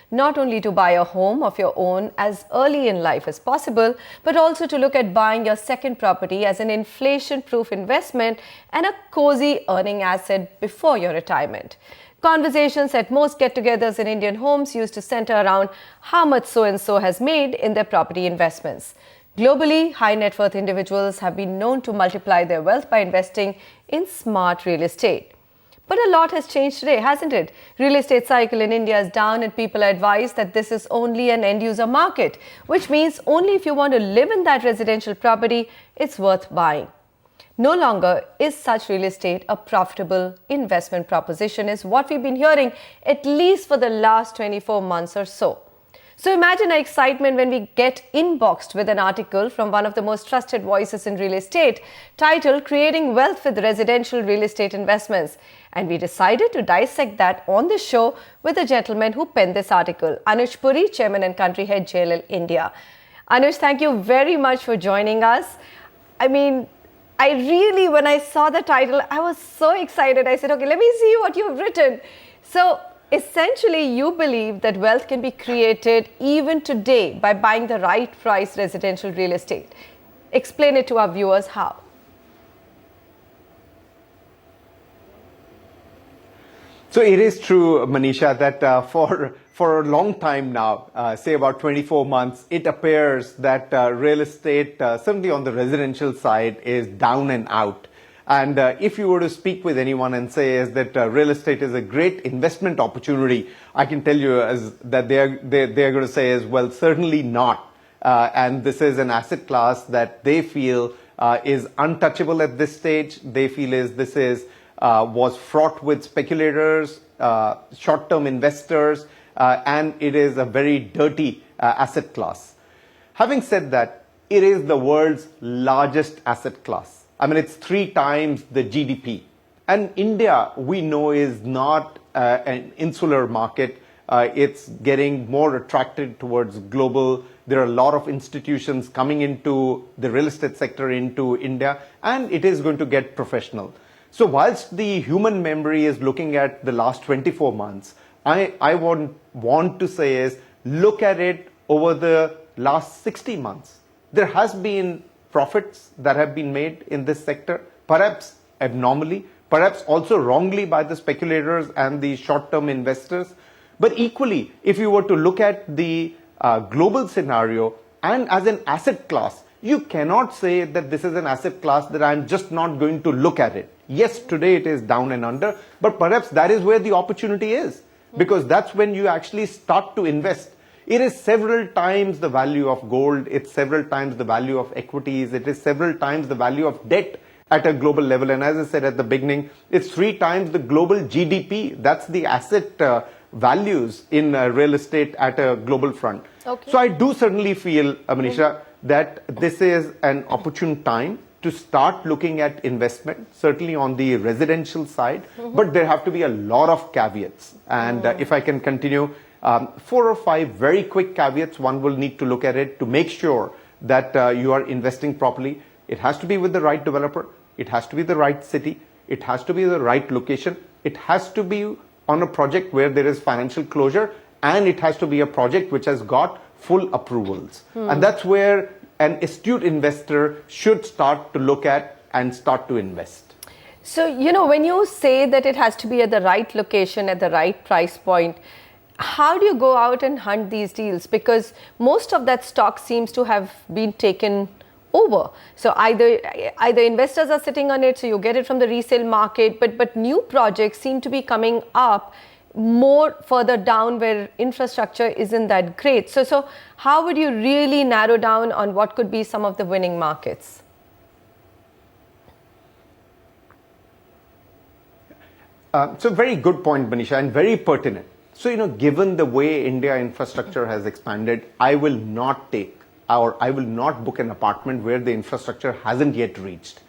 not only to buy a home of your own as early in life as possible, but also to look at buying your second property as an inflation-proof investment and a cozy earning asset before your retirement. Conversations at most get-togethers in Indian homes used to center around how much so-and-so has made in their property investments. Globally, high net worth individuals have been known to multiply their wealth by investing in smart real estate. But a lot has changed today, hasn't it? Real estate cycle in India is down and people are advised that this is only an end-user market, which means only if you want to live in that residential property, it's worth buying. No longer is such real estate a profitable investment proposition, is what we've been hearing at least for the last 24 months or so. So imagine our excitement when we get inboxed with an article from one of the most trusted voices in real estate titled Creating Wealth with Residential Real Estate Investments. And we decided to dissect that on the show with a gentleman who penned this article, Anuj Puri, Chairman and Country Head, JLL India. Anuj, thank you very much for joining us. I mean, when I saw the title, I was so excited. I said, okay, let me see what you've written. So essentially, you believe that wealth can be created even today by buying the right price residential real estate. Explain it to our viewers how. So it is true, Manisha, that for a long time now, say about 24 months, it appears that real estate, certainly on the residential side, is down and out. And if you were to speak with anyone and say that real estate is a great investment opportunity, I can tell you that they're going to say well, certainly not. And this is an asset class that they feel is untouchable at this stage. They feel was fraught with speculators, short-term investors, and it is a very dirty asset class. Having said that, it is the world's largest asset class. I mean, it's 3 times the GDP. And India, we know, is not an insular market. It's getting more attracted towards global. There are a lot of institutions coming into the real estate sector into India, and it is going to get professional. So whilst the human memory is looking at the last 24 months, I want to say is look at it over the last 60 months. There has been profits that have been made in this sector, perhaps abnormally, perhaps also wrongly by the speculators and the short-term investors. But equally, if you were to look at the global scenario and as an asset class, you cannot say that this is an asset class that I'm just not going to look at it. Yes, today it is down and under, but perhaps that is where the opportunity is, because that's when you actually start to invest. It is several times the value of gold, it's several times the value of equities, it is several times the value of debt at a global level. And as I said at the beginning, it's 3 times the global GDP. That's the asset values in real estate at a global front. Okay. So I do certainly feel, Manisha, that this is an opportune time to start looking at investment, certainly on the residential side, but there have to be a lot of caveats. And if I can continue, 4 or 5 very quick caveats one will need to look at it to make sure that you are investing properly. It has to be with the right developer. It has to be the right city. It has to be the right location. It has to be on a project where there is financial closure, and it has to be a project which has got full approvals. And that's where an astute investor should start to look at and start to invest. So, when you say that it has to be at the right location, at the right price point, how do you go out and hunt these deals? Because most of that stock seems to have been taken over. So either investors are sitting on it, so you get it from the resale market, but new projects seem to be coming up more further down where infrastructure isn't that great. So how would you really narrow down on what could be some of the winning markets? So very good point, Manisha, and very pertinent. So, given the way India infrastructure has expanded, I will not book an apartment where the infrastructure hasn't yet reached.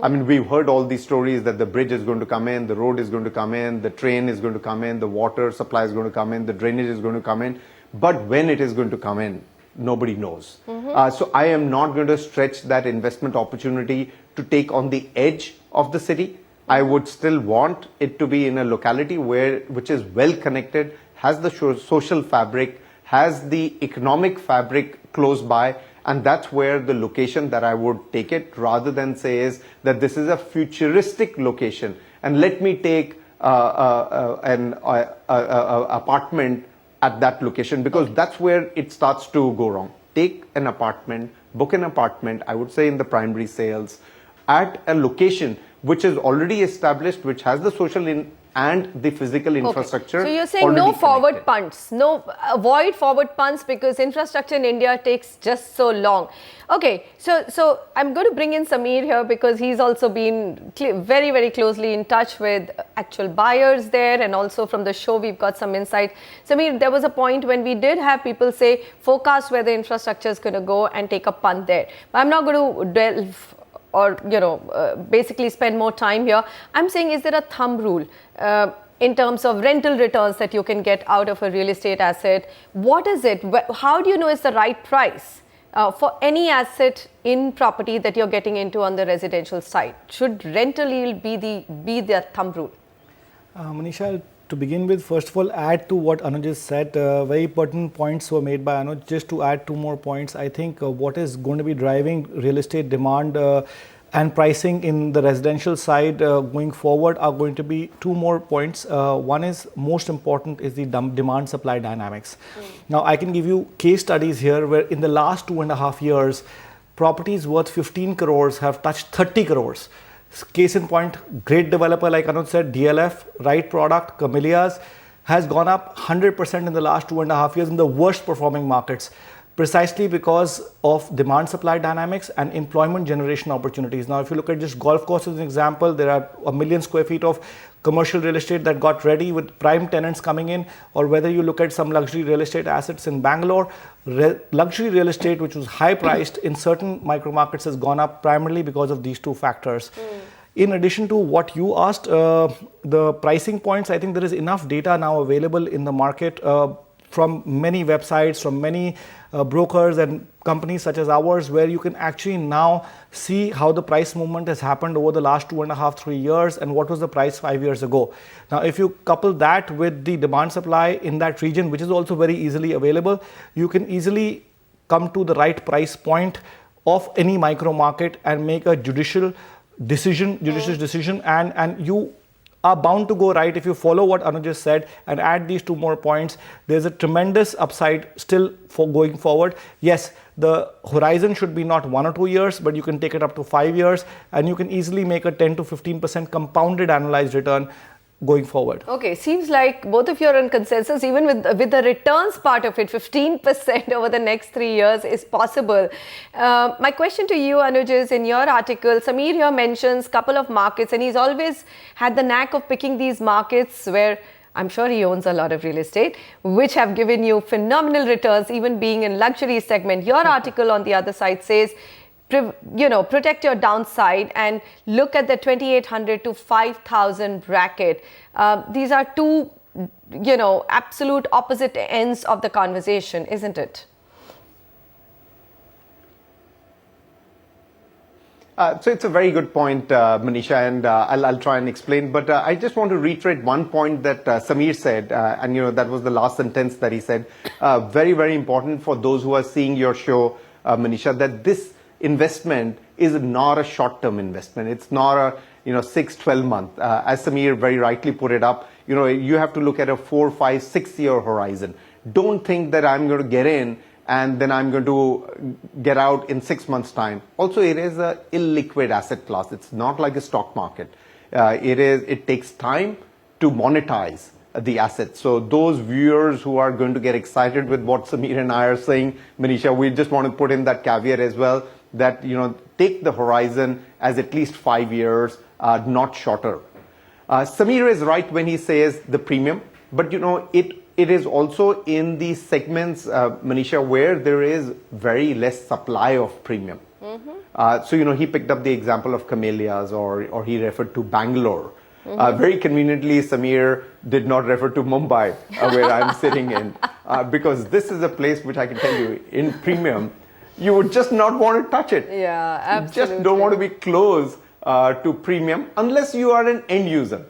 I mean, we've heard all these stories that the bridge is going to come in, the road is going to come in, the train is going to come in, the water supply is going to come in, the drainage is going to come in. But when it is going to come in, nobody knows. So I am not going to stretch that investment opportunity to take on the edge of the city. I would still want it to be in a locality which is well connected, has the social fabric, has the economic fabric close by, and that's where the location that I would take it, rather than say is that this is a futuristic location and let me take an apartment at that location, because that's where it starts to go wrong. Take an apartment, book an apartment, I would say in the primary sales, at a location which is already established, which has the social and the physical infrastructure. So you're saying no forward punts, avoid forward punts, because infrastructure in India takes just so long. Okay, so I'm going to bring in Sameer here, because he's also been very, very closely in touch with actual buyers there, and also from the show we've got some insight. Sameer, there was a point when we did have people say forecast where the infrastructure is going to go and take a punt there. But I'm not going to delve or basically spend more time here. I'm saying, is there a thumb rule in terms of rental returns that you can get out of a real estate asset? What is it? How do you know it's the right price for any asset in property that you're getting into on the residential side? Should rental yield be the thumb rule? Manisha, to begin with, first of all, add to what Anuj has said. Very pertinent points were made by Anuj. Just to add two more points, I think what is going to be driving real estate demand and pricing in the residential side going forward are going to be two more points. One is, most important, is the demand supply dynamics. Now, I can give you case studies here where in the last 2.5 years, properties worth 15 crores have touched 30 crores. Case in point, great developer like Anuj said, DLF, right product, Camellias, has gone up 100% in the last 2.5 years in the worst performing markets, precisely because of demand supply dynamics and employment generation opportunities. Now, if you look at just golf course as an example, there are 1 million square feet of commercial real estate that got ready with prime tenants coming in, or whether you look at some luxury real estate assets in Bangalore, luxury real estate which was high priced in certain micro markets has gone up primarily because of these two factors. In addition to what you asked, the pricing points, I think there is enough data now available in the market from many websites, from many brokers and companies such as ours, where you can actually now see how the price movement has happened over the last 2.5, 3 years and what was the price 5 years ago. Now, if you couple that with the demand supply in that region, which is also very easily available, you can easily come to the right price point of any micro market and make a judicious decision, and you are bound to go right if you follow what Anuj just said and add these two more points. There's a tremendous upside still for going forward. Yes, the horizon should be not 1 or 2 years, but you can take it up to 5 years, and you can easily make a 10 to 15% compounded annualized return going forward. Okay, seems like both of you are in consensus, even with the returns part of it, 15% over the next 3 years is possible. My question to you, Anuj, is in your article, Sameer here mentions a couple of markets, and he's always had the knack of picking these markets where I'm sure he owns a lot of real estate, which have given you phenomenal returns, even being in luxury segment. Your article on the other side says, protect your downside and look at the 2,800 to 5,000 bracket. These are two, absolute opposite ends of the conversation, isn't it? So it's a very good point, Manisha, and I'll try and explain. But I just want to reiterate one point that Sameer said, and that was the last sentence that he said. Very, very important for those who are seeing your show, Manisha, that this investment is not a short-term investment. It's not a 6, 12 month. As Sameer very rightly put it up, you have to look at a 4, 5, 6 year horizon. Don't think that I'm going to get in and then I'm going to get out in 6 months' time. Also, it is a illiquid asset class. It's not like a stock market. It takes time to monetize the assets. So those viewers who are going to get excited with what Sameer and I are saying, Manisha, we just want to put in that caveat as well, that take the horizon as at least 5 years, not shorter. Sameer is right when he says the premium, but it is also in the segments, Manisha, where there is very less supply of premium. So he picked up the example of Camellias, or he referred to Bangalore. Very conveniently, Sameer did not refer to Mumbai, where I'm sitting in, because this is a place which I can tell you, in premium, you would just not want to touch it. Yeah, absolutely. You just don't want to be close to premium unless you are an end user.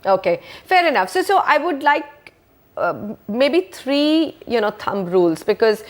Okay, fair enough. So I would like maybe three, thumb rules, because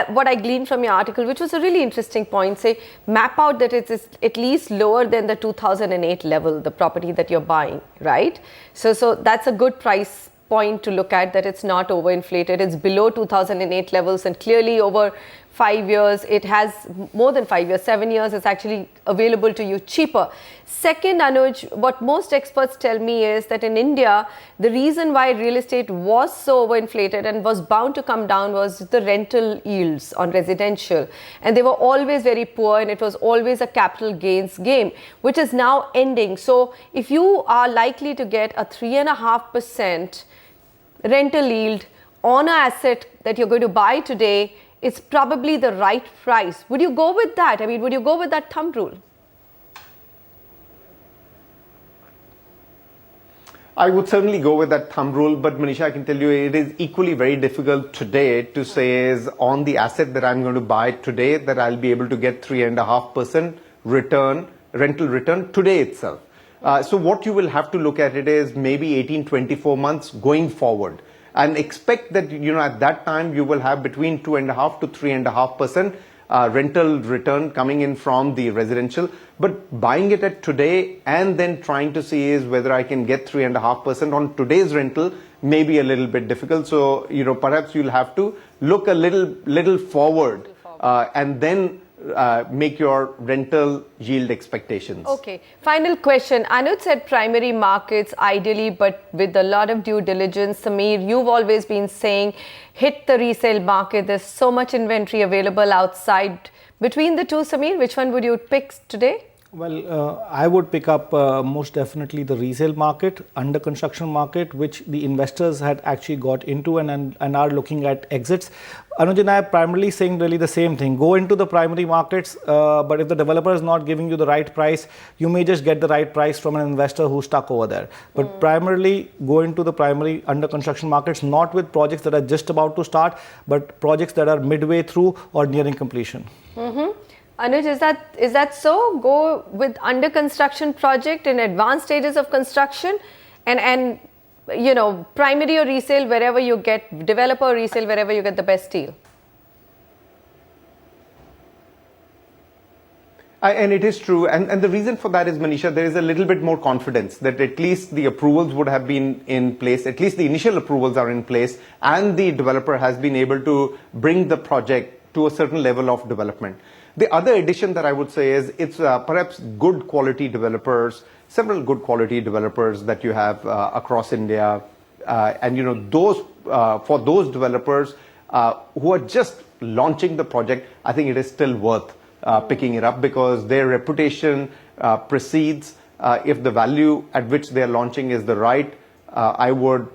what I gleaned from your article, which was a really interesting point, say map out that it is at least lower than the 2008 level, the property that you're buying, right? So that's a good price point to look at, that it's not overinflated, it's below 2008 levels, and clearly over 5 years, it has more than 5 years, 7 years, it's actually available to you cheaper. Second, Anuj, what most experts tell me is that in India, the reason why real estate was so overinflated and was bound to come down was the rental yields on residential. And they were always very poor, and it was always a capital gains game, which is now ending. So if you are likely to get a 3.5% rental yield on an asset that you're going to buy today, it's probably the right price. Would you go with that? I mean, would you go with that thumb rule? I would certainly go with that thumb rule, but Manisha, I can tell you it is equally very difficult today to say is on the asset that I'm going to buy today that I'll be able to get 3.5% return, rental return today itself. So what you will have to look at it is maybe 18, 24 months going forward, and expect that, at that time you will have between 2.5 to 3.5% rental return coming in from the residential. But buying it at today and then trying to see is whether I can get 3.5% on today's rental may be a little bit difficult. So, perhaps you'll have to look a little forward, and then make your rental yield expectations. Okay. Final question. Anuj said primary markets ideally, but with a lot of due diligence. Sameer, you've always been saying hit the resale market. There's so much inventory available outside. Between the two, Sameer, which one would you pick today? Well, I would pick up most definitely the resale market, under construction market, which the investors had actually got into and are looking at exits. Anuj and I are primarily saying really the same thing. Go into the primary markets, but if the developer is not giving you the right price, you may just get the right price from an investor who's stuck over there. But primarily go into the primary under construction markets, not with projects that are just about to start, but projects that are midway through or nearing completion. Anuj, is that so? Go with under construction project in advanced stages of construction, and primary or resale wherever you get, developer or resale wherever you get the best deal. And it is true. And the reason for that is, Manisha, there is a little bit more confidence that at least the approvals would have been in place, at least the initial approvals are in place, and the developer has been able to bring the project to a certain level of development. The other addition that I would say is it's perhaps good quality developers, several good quality developers that you have across India. And those for those developers who are just launching the project, I think it is still worth picking it up, because their reputation precedes. If the value at which they are launching is the right, I would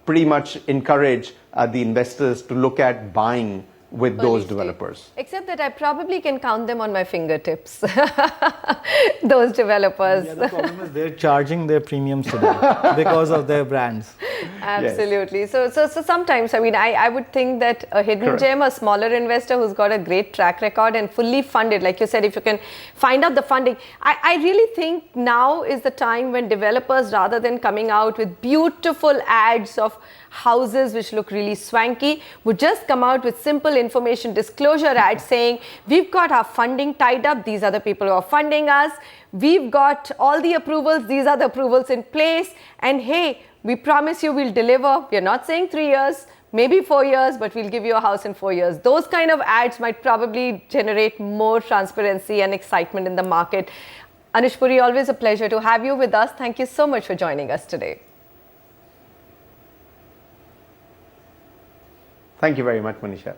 pretty much encourage the investors to look at buying with those developers. Except that I probably can count them on my fingertips, those developers. The other problem is they're charging their premiums today because of their brands. Absolutely. Yes. So sometimes, I mean, I would think that a hidden gem, a smaller investor who's got a great track record and fully funded, like you said, if you can find out the funding, I really think now is the time when developers, rather than coming out with beautiful ads of houses which look really swanky, would just come out with simple information disclosure ads saying, we've got our funding tied up, these are the people who are funding us, we've got all the approvals, these are the approvals in place, and hey, we promise you we'll deliver. We're not saying 3 years, maybe 4 years, but we'll give you a house in 4 years. Those kind of ads might probably generate more transparency and excitement in the market. Anuj Puri, always a pleasure to have you with us. Thank you so much for joining us today. Thank you very much, Manisha.